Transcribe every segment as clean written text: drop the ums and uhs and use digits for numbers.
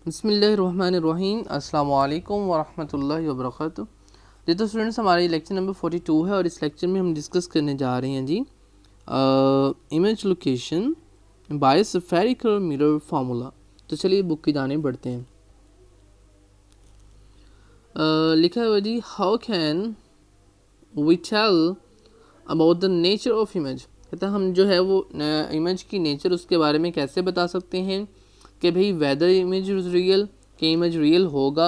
बिस्मिल्लाहिर्रहमानिर्रहीम अस्सलाम वालेकुम वरहमतुल्लाहि वबरकातुहू। जी तो स्टूडेंट्स, हमारी लेक्चर नंबर 42 है और इस लेक्चर में हम डिस्कस करने जा रहे हैं जी image location by spherical mirror formula. तो चलिए बुक की जाने बढ़ते हैं। लिखा हुआ जी, how can we tell about the nature of image. कहता है हम जो है वो इमेज की नेचर उसके बारे में कैसे बता सकते हैं कि भाई वेदर इमेज इज़ रियल, कि इमेज रियल होगा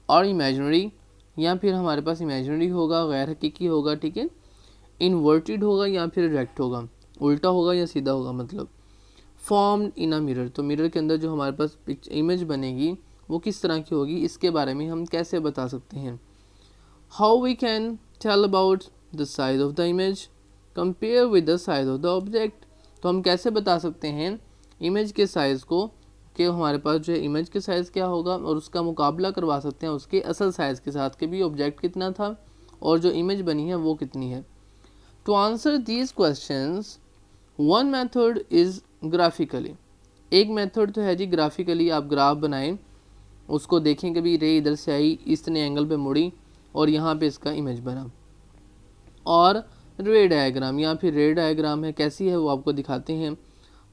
और इमेजनरी, या फिर हमारे पास इमेजनरी होगा, गैर हकीकी होगा, ठीक है, इन्वर्टेड होगा या फिर डायरेक्ट होगा, उल्टा होगा या सीधा होगा। मतलब फॉर्म्ड इन अ मिरर, तो मिरर के अंदर जो हमारे पास इमेज बनेगी वो किस तरह की होगी, इसके बारे में हम कैसे बता सकते हैं। How we can tell about the size of the image compare with the size of the object. तो हम कैसे बता सकते हैं इमेज के साइज़ को, कि हमारे पास जो है इमेज के साइज़ क्या होगा और उसका मुकाबला करवा सकते हैं उसके असल साइज़ के साथ कि भी ऑब्जेक्ट कितना था और जो इमेज बनी है वो कितनी है। To answer these questions one method is graphically. एक मेथड तो है जी ग्राफिकली, आप ग्राफ बनाएं, उसको देखें कि भी रे इधर से आई, इतने एंगल पे मुड़ी और यहाँ पे इसका इमेज बना। और रे डायग्राम या फिर रे डायग्राम है, कैसी है वो आपको दिखाते हैं।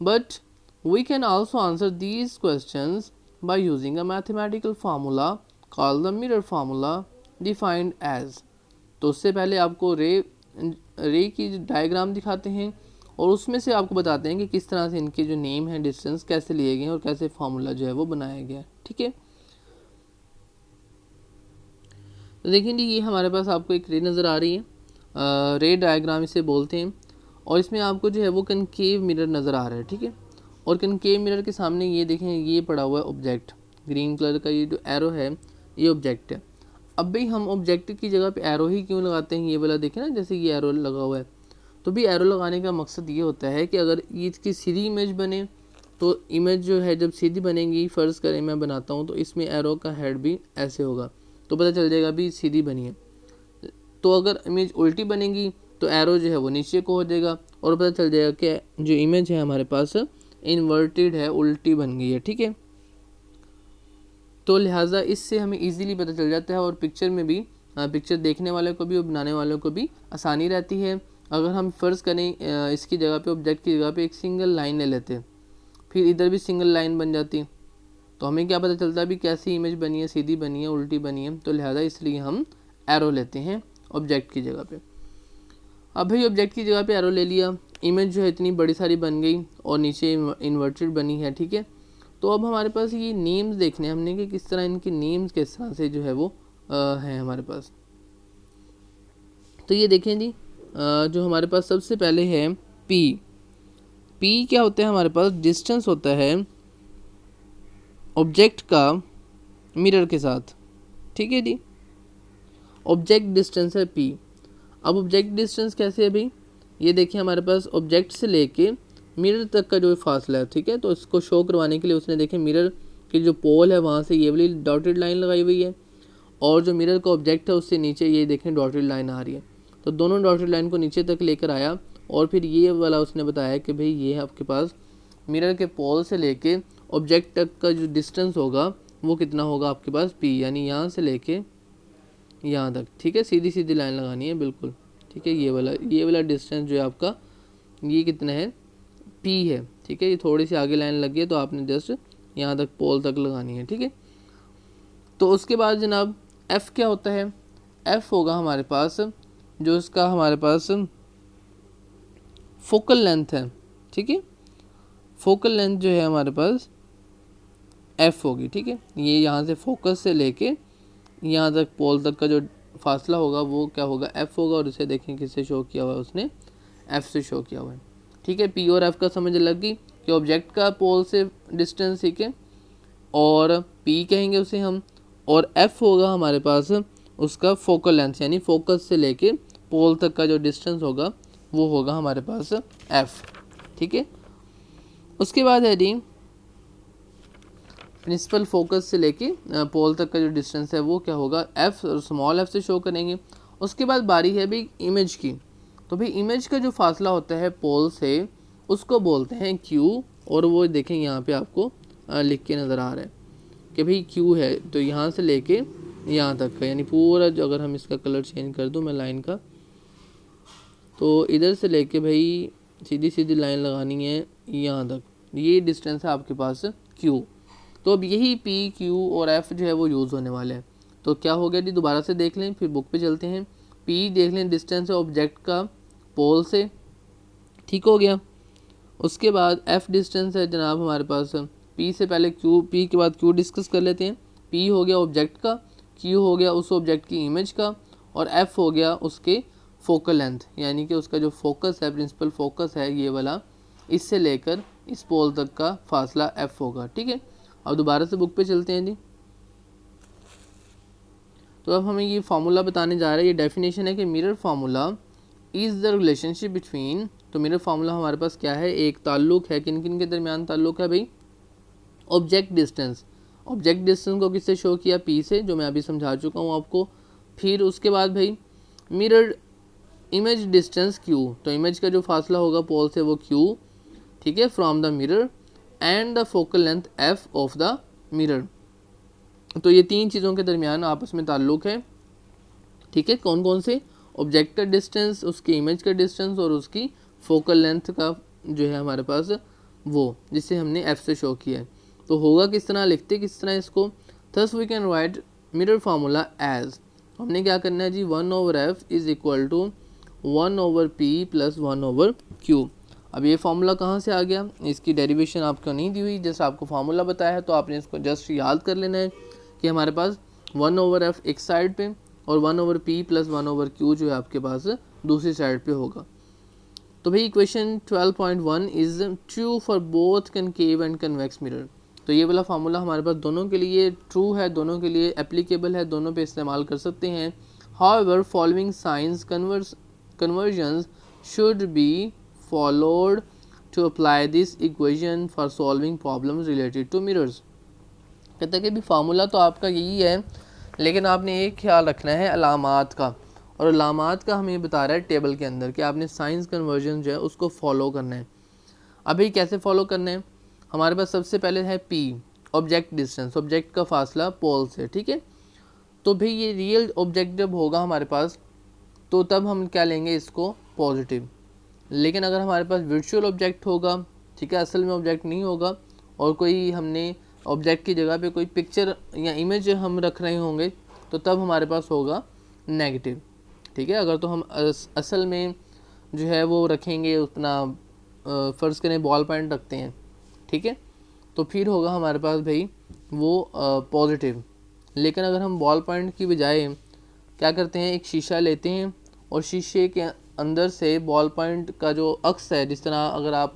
But we can also answer these questions by using a mathematical formula called the mirror formula defined as. तो उससे पहले आपको रे की डायग्राम दिखाते हैं और उसमें से आपको बताते हैं कि किस तरह से इनके जो नेम है, डिस्टेंस कैसे लिए गए हैं और कैसे फार्मूला जो है वो बनाया गया है। ठीक है, तो देखिए जी, ये हमारे पास आपको एक रे नज़र आ रही है, रे डायग्राम इसे बोलते हैं। और इसमें आपको जो है वो कनकेव मिरर नज़र आ रहा है, ठीक है। और कनकेव मिरर के सामने ये देखें, ये पड़ा हुआ है ऑब्जेक्ट, ग्रीन कलर का ये जो एरो है ये ऑब्जेक्ट है। अब भाई हम ऑब्जेक्ट की जगह पे एरो ही क्यों लगाते हैं, ये वाला देखें ना, जैसे ये एरो लगा हुआ है। तो भी एरो लगाने का मकसद ये होता है कि अगर इसकी सीधी इमेज बने तो इमेज जो है जब सीधी बनेगी, फ़र्ज़ करें मैं बनाता हूँ, तो इसमें एरो का हेड भी ऐसे होगा तो पता चल जाएगा भी सीधी बनी है। तो अगर इमेज उल्टी बनेगी तो एरो जो है वो नीचे को हो जाएगा और पता चल जाएगा कि जो इमेज है हमारे पास इन्वर्टेड है, उल्टी बन गई है। ठीक है, तो लिहाजा इससे हमें इजीली पता चल जाता है और पिक्चर में भी, पिक्चर देखने वाले को भी और बनाने वालों को भी आसानी रहती है। अगर हम फ़र्ज़ करें इसकी जगह पे, ऑब्जेक्ट की जगह पे एक सिंगल लाइन ले लेते, फिर इधर भी सिंगल लाइन बन जाती, तो हमें क्या पता चलता है भी कैसी इमेज बनी है, सीधी बनी है, उल्टी बनी है। तो लिहाजा इसलिए हम एरो लेते हैं ऑब्जेक्ट की जगह पे। अब भाई ऑब्जेक्ट की जगह पे एरो ले लिया, इमेज जो है इतनी बड़ी सारी बन गई और नीचे इन्वर्टेड बनी है। ठीक है, तो अब हमारे पास ये नेम्स देखने हैं हमने कि किस तरह इनके नेम्स किस तरह से जो है वो हैं हमारे पास। तो ये देखें जी, जो हमारे पास सबसे पहले है पी। पी क्या होता है हमारे पास, डिस्टेंस होता है ऑब्जेक्ट का मिरर के साथ। ठीक है जी, ऑब्जेक्ट डिस्टेंस है पी। अब ऑब्जेक्ट डिस्टेंस कैसे है भाई, ये देखिए हमारे पास ऑब्जेक्ट से लेके मिरर तक का जो फासला है, ठीक है, तो इसको शो करवाने के लिए उसने देखे मिरर की जो पोल है वहाँ से ये वाली डॉटेड लाइन लगाई हुई है और जो मिरर का ऑब्जेक्ट है उससे नीचे ये देखें डॉटेड लाइन आ रही है। तो दोनों डॉटेड लाइन को नीचे तक लेकर आया और फिर ये वाला उसने बताया कि भाई ये आपके पास मिरर के पोल से लेके ऑब्जेक्ट तक का जो डिस्टेंस होगा वो कितना होगा आपके पास पी, यानी यहाँ से लेके यहाँ तक। ठीक है, सीधी सीधी लाइन लगानी है बिल्कुल। ठीक है, ये वाला डिस्टेंस जो है आपका ये कितना है, पी है। ठीक है, ये थोड़ी सी आगे लाइन लगी है तो आपने जस्ट यहाँ तक पोल तक लगानी है। ठीक है, तो उसके बाद जनाब एफ़ क्या होता है, एफ़ होगा हमारे पास जो इसका हमारे पास फोकल लेंथ है। ठीक है, फोकल लेंथ जो है हमारे पास एफ़ होगी। ठीक है, ये यहाँ से फोकस से लेके यहाँ तक पोल तक का जो फासला होगा वो क्या होगा, एफ़ होगा। और इसे देखें किससे शो किया हुआ है, उसने एफ़ से शो किया हुआ है। ठीक है, पी और एफ़ का समझ लग गई कि ऑब्जेक्ट का पोल से डिस्टेंस, ठीक है, और पी कहेंगे उसे हम, और एफ़ होगा हमारे पास उसका फोकल लेंथ, यानी फोकस से लेके पोल तक का जो डिस्टेंस होगा वो होगा हमारे पास एफ़। ठीक है, उसके बाद है डी प्रिंसिपल फोकस से लेके पोल तक का जो डिस्टेंस है वो क्या होगा, एफ़, और स्मॉल एफ़ से शो करेंगे। उसके बाद बारी है भाई इमेज की। तो भाई इमेज का जो फासला होता है पोल से उसको बोलते हैं क्यू, और वो देखें यहाँ पे आपको लिख के नज़र आ रहा है। कि भाई क्यू है तो यहाँ से लेके यहाँ तक का, यानी पूरा जो, अगर हम इसका कलर चेंज कर दूँ मैं लाइन का, तो इधर से लेके भाई सीधी सीधी लाइन लगानी है यहाँ तक, ये डिस्टेंस है आपके पास क्यू। तो अब यही पी क्यू और एफ जो है वो यूज़ होने वाले हैं। तो क्या हो गया जी, दोबारा से देख लें, फिर बुक पे चलते हैं। पी देख लें डिस्टेंस है ऑब्जेक्ट का पोल से, ठीक हो गया। उसके बाद एफ डिस्टेंस है जनाब हमारे पास पी से पहले क्यू, पी के बाद क्यू डिस्कस कर लेते हैं। पी हो गया ऑब्जेक्ट का, क्यू हो गया उस ऑब्जेक्ट की इमेज का, और एफ हो गया उसके फोकल लेंथ, यानी कि उसका जो फोकस है, प्रिंसिपल फोकस है ये वाला, इससे लेकर इस पोल तक का फासला एफ होगा, ठीक है। अब दोबारा से बुक पे चलते हैं जी। तो अब हमें ये फार्मूला बताने जा रहा है, ये डेफिनेशन है कि mirror formula is the relationship between, तो मिरर फार्मूला हमारे पास क्या है, एक ताल्लुक है, किन किन के दरमियान ताल्लुक है भाई, ऑब्जेक्ट डिस्टेंस। ऑब्जेक्ट डिस्टेंस को किससे शो किया, पी से, जो मैं अभी समझा चुका हूँ आपको। फिर उसके बाद भाई मिरर इमेज डिस्टेंस क्यू, तो इमेज का जो फासला होगा पोल से वो क्यू, ठीक है, from the mirror, and the focal length F of the mirror. तो ये तीन चीज़ों के दरमियान आपस में ताल्लुक है, ठीक है। कौन कौन से, ऑब्जेक्ट का डिस्टेंस, उसकी इमेज का डिस्टेंस, और उसकी फोकल लेंथ का जो है हमारे पास वो, जिसे हमने एफ से शो किया है। तो होगा किस तरह, लिखते किस तरह इसको, thus we can write mirror formula as, हमने क्या करना है जी, 1/f is equal to 1/p plus 1/q। अब ये फार्मूला कहाँ से आ गया, इसकी डेरिवेशन आपको नहीं दी हुई, जैसे आपको फार्मूला बताया है, तो आपने इसको जस्ट याद कर लेना है कि हमारे पास 1/f एक साइड पे और 1/p प्लस 1/q जो है आपके पास दूसरी साइड पे होगा। तो भाई equation 12.1 is true for both concave and convex mirror. तो ये वाला फार्मूला हमारे पास दोनों के लिए ट्रू है, दोनों के लिए एप्लीकेबल है, दोनों पे इस्तेमाल कर सकते हैं। हाउएवर फॉलोइंग साइंस conventions should be followed to apply this equation for solving problems related to mirrors. कहते हैं कि भी फार्मूला तो आपका यही है, लेकिन आपने एक ख्याल रखना है अलामात का, और अलामात का हमें बता रहा है टेबल के अंदर कि आपने साइंस कन्वर्जन जो है उसको फॉलो करना है। अभी कैसे फॉलो करना है, हमारे पास सबसे पहले है पी, ऑब्जेक्ट डिस्टेंस, ऑब्जेक्ट का फासला पोल से, ठीक है। तो भाई ये रियल ऑब्जेक्ट जब होगा हमारे पास, तो तब हम क्या लेंगे इसको, पॉजिटिव। लेकिन अगर हमारे पास वर्चुअल ऑब्जेक्ट होगा, ठीक है, असल में ऑब्जेक्ट नहीं होगा, और कोई हमने ऑब्जेक्ट की जगह पे कोई पिक्चर या इमेज हम रख रहे होंगे, तो तब हमारे पास होगा नेगेटिव, ठीक है। अगर तो हम असल में जो है वो रखेंगे अपना, फ़र्ज़ करें बॉल पॉइंट रखते हैं, ठीक है, तो फिर होगा हमारे पास भाई वो पॉजिटिव। लेकिन अगर हम बॉल पॉइंट की बजाय क्या करते हैं, एक शीशा लेते हैं और शीशे के अंदर से बॉल पॉइंट का जो अक्स है, जिस तरह अगर आप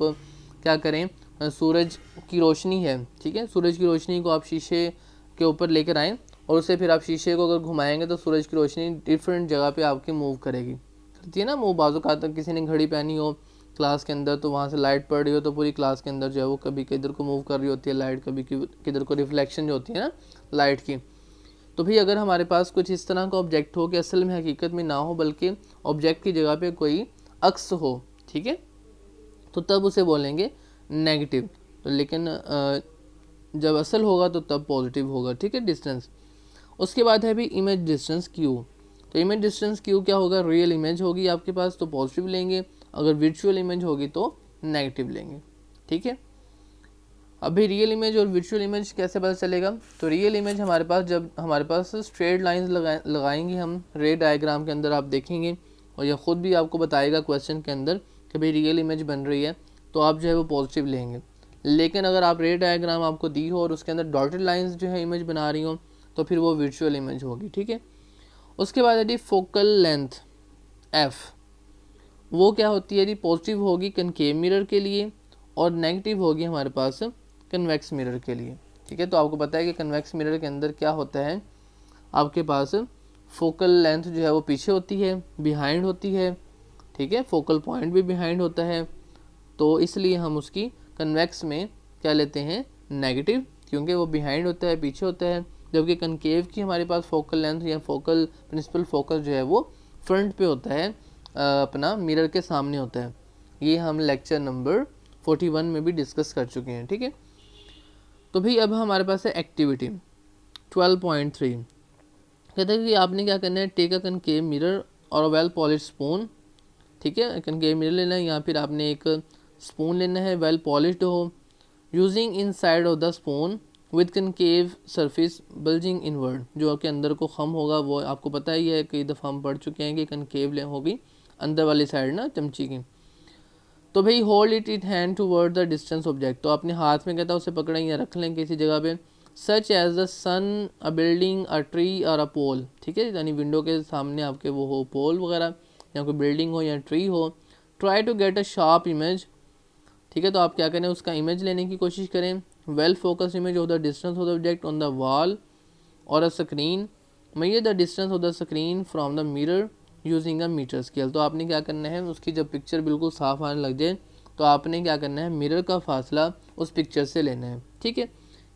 क्या करें, सूरज की रोशनी है, ठीक है, सूरज की रोशनी को आप शीशे के ऊपर लेकर आएँ और उसे फिर आप शीशे को अगर घुमाएंगे तो सूरज की रोशनी डिफरेंट जगह पे आपके मूव करेगी, करती है ना मूव। बाजू का तक किसी ने घड़ी पहनी हो क्लास के अंदर, तो वहाँ से लाइट पड़ रही हो तो पूरी क्लास के अंदर जो है वो कभी किधर को मूव कर रही होती है लाइट, कभी किधर को रिफ्लेक्शन जो होती है ना लाइट की। तो भाई अगर हमारे पास कुछ इस तरह का ऑब्जेक्ट हो कि असल में हकीकत में ना हो, बल्कि ऑब्जेक्ट की जगह पे कोई अक्स हो, ठीक है, तो तब उसे बोलेंगे नेगेटिव। तो लेकिन जब असल होगा तो तब पॉजिटिव होगा, ठीक है, डिस्टेंस। उसके बाद है भी इमेज डिस्टेंस क्यू। तो इमेज डिस्टेंस क्यू क्या होगा, रियल इमेज होगी आपके पास तो पॉजिटिव लेंगे, अगर वर्चुअल इमेज होगी तो नेगेटिव लेंगे, ठीक है। अभी रियल इमेज और वर्चुअल इमेज कैसे पता चलेगा, तो रियल इमेज हमारे पास जब हमारे पास स्ट्रेट लाइंस लगाएंगे हम रे डायग्राम के अंदर, आप देखेंगे और यह ख़ुद भी आपको बताएगा क्वेश्चन के अंदर कि भाई रियल इमेज बन रही है, तो आप जो है वो पॉजिटिव लेंगे। लेकिन अगर आप रे डायग्राम आपको दी हो और उसके अंदर डॉटेड लाइंस जो है इमेज बना रही हो, तो फिर वो वर्चुअल इमेज होगी, ठीक है। उसके बाद यदि फोकल लेंथ एफ, वो क्या होती है यदि पॉजिटिव होगी कनकेव मिरर के लिए और नेगेटिव होगी हमारे पास कन्वेक्स मिरर के लिए, ठीक है। तो आपको पता है कि कन्वेक्स मिरर के अंदर क्या होता है, आपके पास फोकल लेंथ जो है वो पीछे होती है, बिहाइंड होती है, ठीक है, फोकल पॉइंट भी बिहाइंड होता है, तो इसलिए हम उसकी कन्वेक्स में क्या लेते हैं, नेगेटिव, क्योंकि वो बिहाइंड होता है, पीछे होता है। जबकि कनकेव की हमारे पास फोकल लेंथ या फोकल प्रिंसिपल फोकस जो है वो फ्रंट पे होता है, अपना मिरर के सामने होता है। ये हम लेक्चर नंबर 41 में भी डिस्कस कर चुके हैं, ठीक है। तो भाई अब हमारे पास है एक्टिविटी। 12.3 कहते हैं कि आपने क्या करना है, टेक अ कनकेव मिरर और वेल पॉलिश स्पून, ठीक है, कनकेव मिरर लेना है या फिर आपने एक स्पून लेना है वेल पॉलिश्ड हो, using in side of the spoon with concave surface bulging inward, जो आपके अंदर को खम होगा वो आपको पता ही है, कई दफ़ा हम पढ़ चुके हैं कि कनकेव होगी अंदर वाली साइड ना चमची की। तो भाई hold it hand toward the distance object, तो अपने हाथ में कहता है उसे पकड़ें या रख लें किसी जगह पे, such as the sun, a building, a tree और अ पोल, ठीक है, यानी विंडो के सामने आपके वो हो पोल वगैरह या कोई बिल्डिंग हो या ट्री हो। Try to get a sharp image, ठीक है, तो आप क्या करें उसका इमेज लेने की कोशिश करें, well focus image of the distance of the object on the wall और a screen, measure the distance of the screen from the mirror using a metre scale. तो आपने क्या करना है, उसकी जब पिक्चर बिल्कुल साफ आने लग जाए तो आपने क्या करना है, मिरर का फासला उस पिक्चर से लेना है, ठीक है।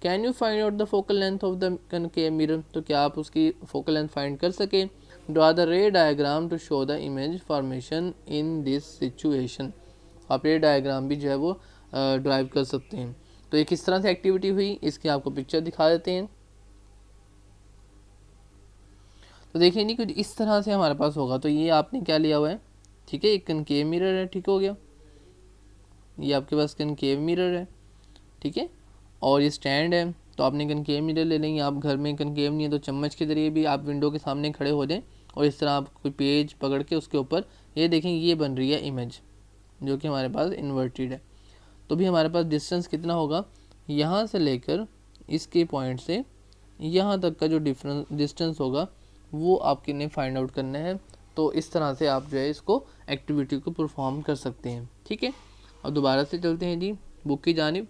Can you find out the focal length of the concave mirror, तो क्या आप उसकी फोकल लेंथ फाइंड कर सके। Draw the ray diagram to show the image formation in this situation, आप रे डायग्राम भी जो है वो ड्राइव कर सकते हैं। तो ये किस तरह से एक्टिविटी हुई इसकी आपको पिक्चर दिखा देते हैं। तो देखिए नहीं कुछ इस तरह से हमारे पास होगा, तो ये आपने क्या लिया हुआ है, ठीक है, एक कनकेव मिरर है, ठीक हो गया, ये आपके पास कनकेव मिरर है, ठीक है, और ये स्टैंड है, तो आपने कनकेव मिरर ले लेंगे। आप घर में कनकेव नहीं है तो चम्मच के ज़रिए भी आप विंडो के सामने खड़े हो जाएं और इस तरह आप कोई पेज पकड़ के उसके ऊपर ये देखें, ये बन रही है इमेज जो कि हमारे पास इन्वर्टेड है। तो भी हमारे पास डिस्टेंस कितना होगा, यहाँ से लेकर इसके पॉइंट से यहाँ तक का जो डिस्टेंस होगा वो आपके ने फाइंड आउट करना है। तो इस तरह से आप जो है इसको एक्टिविटी को परफॉर्म कर सकते हैं, ठीक है। अब दोबारा से चलते हैं जी बुक की जानिब।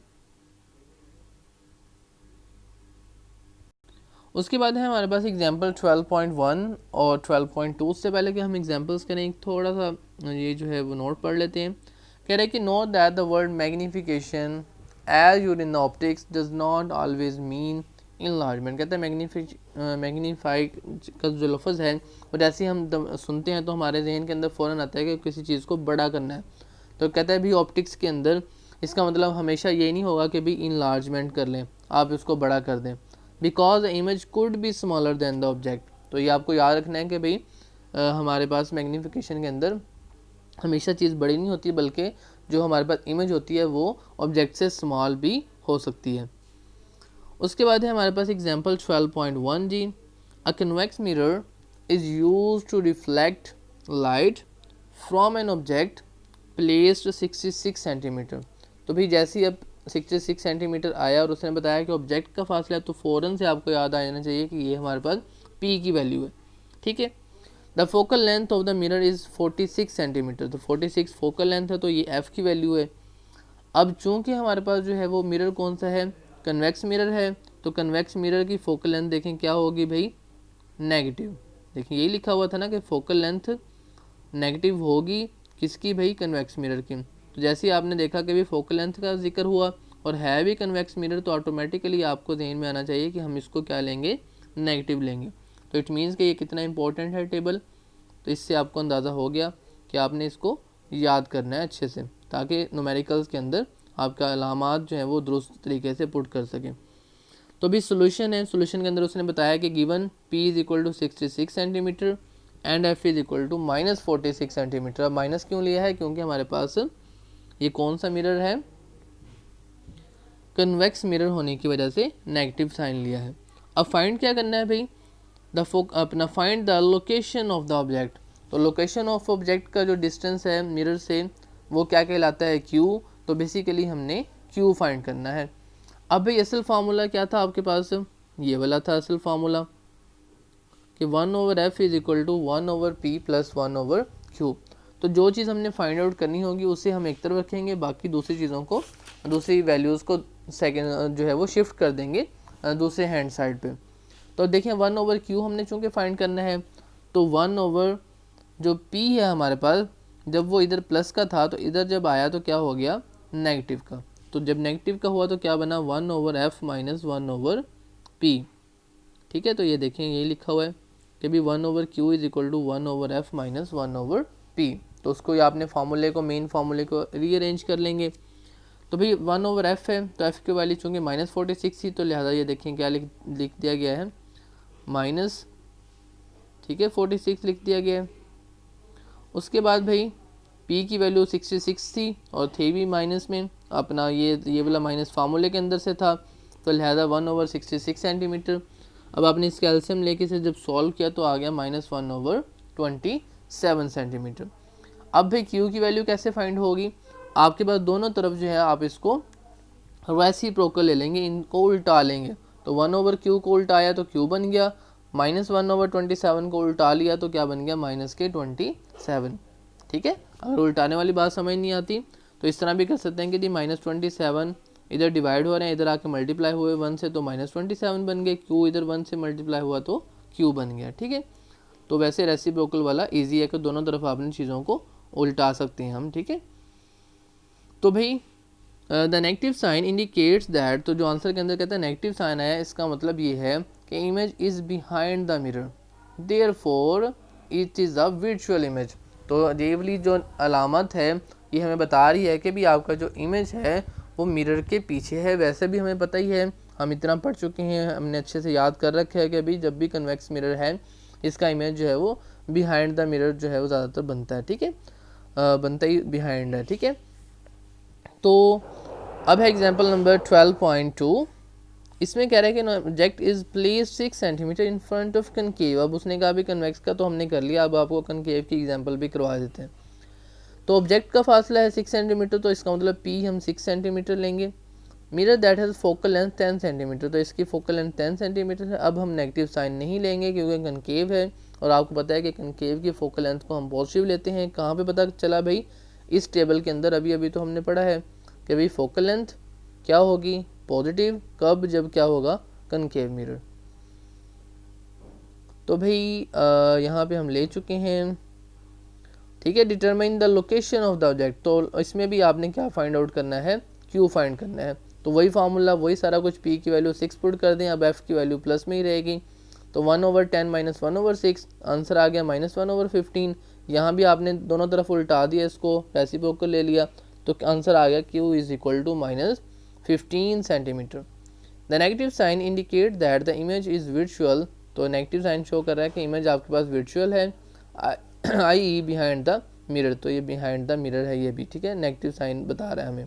उसके बाद है हमारे पास एग्जाम्पल 12.1 और 12.2। उससे पहले कि हम एग्जाम्पल्स करें एक थोड़ा सा ये जो है वो नोट पढ़ लेते हैं। कह रहे हैं कि note that the word magnification as use in optics does not always mean enlargement. कहते हैं मैग्नीफाई का जो लफ्ज़ है वो जैसे ही हम सुनते हैं तो हमारे जहन के अंदर फ़ौरन आता है कि किसी चीज़ को बड़ा करना है। तो कहता है भी ऑप्टिक्स के अंदर इसका मतलब हमेशा ये नहीं होगा कि भी इनलार्जमेंट कर लें, आप इसको बड़ा कर दें, because the image could be smaller than the object. तो ये आपको याद रखना है कि भाई हमारे पास मैग्नीफिकेशन के अंदर हमेशा चीज़ बड़ी नहीं होती, बल्कि जो हमारे पास इमेज होती है वो ऑब्जेक्ट से स्मॉल भी हो सकती है। उसके बाद है हमारे पास एग्जाम्पल 12.1 जी। A convex mirror is use to reflect light from an object placed 66 centimetre. तो भाई जैसे ही अब 66 सेंटीमीटर आया और उसने बताया कि ऑब्जेक्ट का फासला है, तो फ़ौरन से आपको याद आ जाना चाहिए कि ये हमारे पास P की वैल्यू है, ठीक है। The focal length of the mirror is 46 centimetre, तो 46 फोकल लेंथ है, तो ये F की वैल्यू है। अब चूंकि हमारे पास जो है वो मिरर कौन सा है, कन्वेक्स मिरर है, तो कन्वेक्स मिरर की फोकल लेंथ देखें क्या होगी भाई, नेगेटिव। देखिए यही लिखा हुआ था ना कि फोकल लेंथ नेगेटिव होगी किसकी भाई, कन्वेक्स मिरर की। तो जैसे ही आपने देखा कि भी फोकल लेंथ का जिक्र हुआ और है भी कन्वेक्स मिरर, तो ऑटोमेटिकली आपको ध्यान में आना चाहिए कि हम इसको क्या लेंगे, नेगेटिव लेंगे। तो इट मीन्स कि ये कितना इंपॉर्टेंट है टेबल। तो इससे आपको अंदाज़ा हो गया कि आपने इसको याद करना है अच्छे से, ताकि न्यूमेरिकल्स के अंदर आपका अलामात जो है वो दुरुस्त तरीके से पुट कर सकें। तो भी सोल्यूशन है, सोल्यूशन के अंदर उसने बताया कि given P is equal to 66 centimetre and F is equal to -46 centimetre. अब माइनस क्यों लिया है, क्योंकि हमारे पास ये कौन सा मिरर है, कन्वेक्स मिरर होने की वजह से नेगेटिव साइन लिया है। अब फाइंड क्या करना है भाई, अपना find the location of the object. तो लोकेशन ऑफ ऑब्जेक्ट का जो डिस्टेंस है मिरर से वो क्या कहलाता है, Q। तो बेसिकली हमने Q फाइंड करना है। अब भाई असल फार्मूला क्या था आपके पास, ये वाला था असल फार्मूला कि 1/f is equal to 1/p plus 1/q। तो जो चीज़ हमने फाइंड आउट करनी होगी उसे हम एक तरफ रखेंगे, बाकी दूसरी चीज़ों को, दूसरी वैल्यूज़ को सेकेंड जो है वो शिफ्ट कर देंगे दूसरे हैंड साइड पे। तो देखें 1/q हमने चूँकि फाइंड करना है, तो 1/ जो p है हमारे पास, जब वो इधर प्लस का था तो इधर जब आया तो क्या हो गया, नेगेटिव का। तो जब नेगेटिव का हुआ तो क्या बना, 1/f माइनस 1/p, ठीक है। तो ये देखें यही लिखा हुआ है कि भी 1/q is equal to 1/f minus 1/p। तो उसको आपने फार्मूले को, मेन फार्मूले को रीअरेंज कर लेंगे। तो भाई 1/f है, तो f की वैल्यू चूँकि -46 थी, तो लिहाजा ये देखें क्या लिख दिया गया है माइनस, ठीक है 46 लिख दिया गया है। उसके बाद भाई p की वैल्यू 66 थी और थे भी माइनस में, अपना ये वाला माइनस फार्मूले के अंदर से था, तो लिहाजा 1/66 सेंटीमीटर। अब आपने इस कैल्शियम लेके से जब सॉल्व किया तो आ गया -1/27 सेंटीमीटर। अब भाई q की वैल्यू कैसे फाइंड होगी, आपके पास दोनों तरफ जो है आप इसको रेसिप्रोकल ले लेंगे, इनको उल्टा लेंगे, तो 1/q को उल्टाया तो q बन गया, -1/27 को उल्टा लिया तो क्या बन गया -27, ठीक है। अगर उल्टाने वाली बात समझ नहीं आती तो इस तरह भी कर सकते हैं कि -27 इधर डिवाइड हो रहे हैं, इधर आके मल्टीप्लाई हुए 1 से तो -27 बन गए, q इधर 1 से मल्टीप्लाई हुआ तो q बन गया, ठीक है। तो वैसे रेसिप्रोकल वाला इजी है कि दोनों तरफ आपने चीज़ों को उल्टा सकते हैं हम, ठीक है। तो भाई the negative sign indicates that, तो जो आंसर के अंदर कहता है नेगेटिव साइन आया, इसका मतलब ये है कि image is behind the mirror, therefore it is a virtual image. तो ये वाली जो अलामत है ये हमें बता रही है कि भी आपका जो इमेज है वो मिरर के पीछे है। वैसे भी हमें पता ही है, हम इतना पढ़ चुके हैं, हमने अच्छे से याद कर रखा है कि अभी जब भी कन्वेक्स मिरर है इसका इमेज जो है वो बिहाइंड द मिरर जो है वो ज़्यादातर बनता है, ठीक है, बनता ही बिहाइंड है, ठीक है। तो अब है एग्जाम्पल नंबर 12.2, इसमें कह रहा है कि object is place 6 centimetre in front of concave. अब उसने कहा भी कन्वेक्स का तो हमने कर लिया, अब आपको कनकेव की एग्जांपल भी करवा देते हैं। तो ऑब्जेक्ट का फासला है 6 सेंटीमीटर, तो इसका मतलब p हम 6 सेंटीमीटर लेंगे। Mirror that has focal length 10 centimetre, तो इसकी फोकल लेंथ 10 सेंटीमीटर है। अब हम नेगेटिव साइन नहीं लेंगे क्योंकि कनकेव है, और आपको पता है कि कनकेव की फोकल लेंथ को हम पॉजिटिव लेते हैं। कहाँ पे पता चला भाई, इस टेबल के अंदर अभी तो हमने पढ़ा है कि भाई फोकल लेंथ क्या होगी पॉजिटिव, कब, जब क्या होगा कनकेव मिरर। तो भाई यहाँ पे हम ले चुके हैं, ठीक है। Determine the location of the object, तो इसमें भी आपने क्या फाइंड आउट करना है, क्यू फाइंड करना है। तो वही फार्मूला, वही सारा कुछ, p की वैल्यू 6 पुट कर दें, अब f की वैल्यू प्लस में ही रहेगी, तो 1/10 - 1/6 आंसर आ गया -1/15। यहाँ भी आपने दोनों तरफ उल्टा दिया, इसको रेसिप्रोकल ले लिया, तो आंसर आ गया q is equal to -15 centimetre. The negative sign indicate that the image is virtual, तो नेगेटिव साइन शो कर रहा है कि इमेज आपके पास वर्चुअल है, i.e. बिहाइंड द मिरर, तो ये बिहाइंड द मिरर है ये भी, ठीक है। नेगेटिव साइन बता रहा है हमें,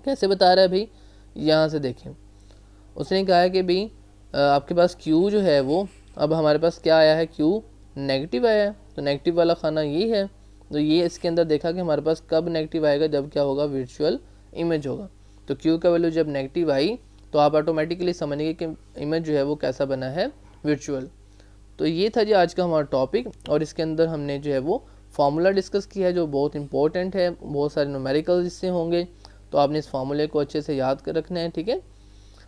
कैसे बता रहा है भाई, यहाँ से देखें, उसने कहा है कि भाई आपके पास q जो है वो, अब हमारे पास क्या आया है, q नेगेटिव आया है, तो नेगेटिव वाला खाना ये है, तो ये इसके अंदर देखा कि हमारे पास कब नेगेटिव आएगा, जब क्या होगा वर्चुअल इमेज होगा। तो q का वैल्यू जब नेगेटिव आई तो आप ऑटोमेटिकली समझेंगे कि इमेज जो है वो कैसा बना है, वर्चुअल। तो ये था जी आज का हमारा टॉपिक, और इसके अंदर हमने जो है वो फार्मूला डिस्कस किया है जो बहुत इंपॉर्टेंट है, बहुत सारे न्यूमेरिकल इससे होंगे, तो आपने इस फार्मूले को अच्छे से याद कर रखना है, ठीक है।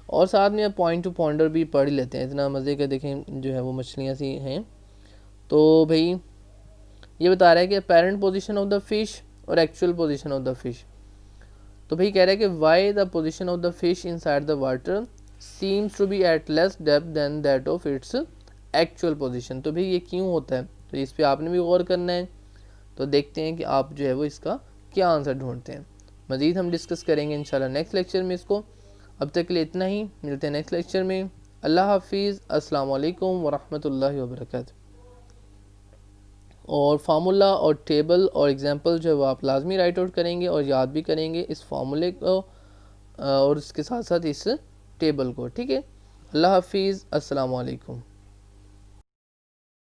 और साथ में पॉइंट टू पॉइंटर भी पढ़ लेते हैं, इतना मज़े के देखें जो है वो मछलियाँ सी हैं। तो भाई ये बता रहा है कि parent position of the fish और actual position of the fish. तो भाई कह रहा है कि why the position of the fish inside the water seems to be at less depth than that of its actual position. तो भाई ये क्यों होता है, तो इस पर आपने भी गौर करना है। तो देखते हैं कि आप जो है वो इसका क्या आंसर ढूंढते हैं। मज़ीद हम डिस्कस करेंगे इंशाल्लाह नेक्स्ट लेक्चर में इसको। अब तक के लिए इतना ही, मिलते हैं नेक्स्ट लेक्चर में। अल्लाह हाफिज़, अस्सलाम वालेकुम वरहमतुल्लाहि वबरकातुहू। और फार्मूला और टेबल और एग्जांपल जो है वो आप लाजमी राइट आउट करेंगे और याद भी करेंगे इस फार्मूले को और इसके साथ साथ इस टेबल को, ठीक है। अल्लाह हाफिज़, अस्सलाम वालेकुम।